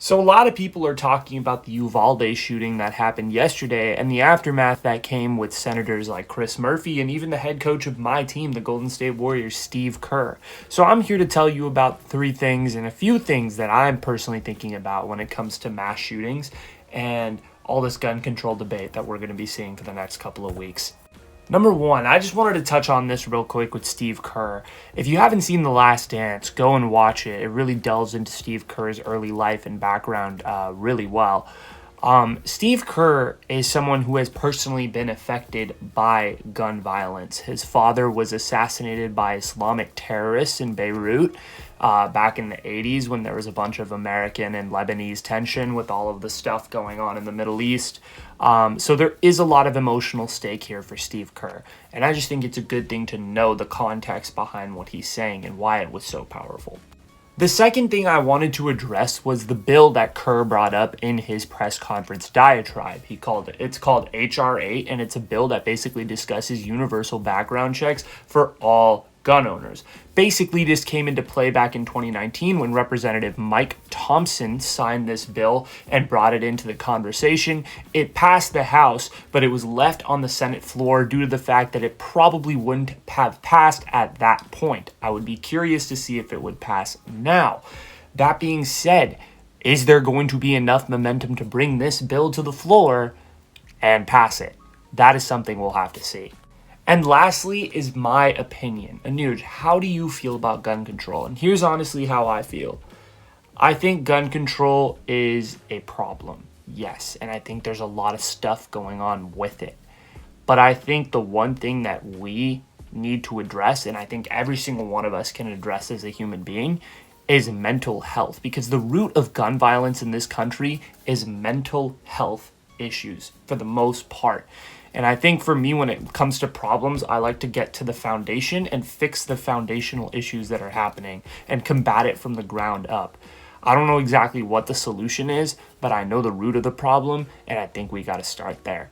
So a lot of people are talking about the Uvalde shooting that happened yesterday and the aftermath that came with senators like Chris Murphy and even the head coach of my team, the Golden State Warriors, Steve Kerr. So I'm here to tell you about three things and a few things that I'm personally thinking about when it comes to mass shootings and all this gun control debate that we're going to be seeing for the next couple of weeks. Number one, I just wanted to touch on this real quick with Steve Kerr. If you haven't seen The Last Dance, go and watch it. It really delves into Steve Kerr's early life and background really well. Steve Kerr is someone who has personally been affected by gun violence. His father was assassinated by Islamic terrorists in Beirut back in the 80s when there was a bunch of American and Lebanese tension with all of the stuff going on in the Middle East. So there is a lot of emotional stake here for Steve Kerr. And I just think it's a good thing to know the context behind what he's saying and why it was so powerful. The second thing I wanted to address was the bill that Kerr brought up in his press conference diatribe. It's called HR 8, and it's a bill that basically discusses universal background checks for all gun owners. Basically, this came into play back in 2019 when Representative Mike Thompson signed this bill and brought it into the conversation. It passed the House, but it was left on the Senate floor due to the fact that it probably wouldn't have passed at that point. I would be curious to see if it would pass now. That being said, is there going to be enough momentum to bring this bill to the floor and pass it? That is something we'll have to see. And lastly is my opinion. Anuj, how do you feel about gun control? And here's honestly how I feel. I think gun control is a problem, yes, and I think there's a lot of stuff going on with it. But I think the one thing that we need to address, and I think every single one of us can address as a human being, is mental health. Because the root of gun violence in this country is mental health issues for the most part. And I think for me, when it comes to problems, I like to get to the foundation and fix the foundational issues that are happening and combat it from the ground up. I don't know exactly what the solution is, but I know the root of the problem, and I think we got to start there.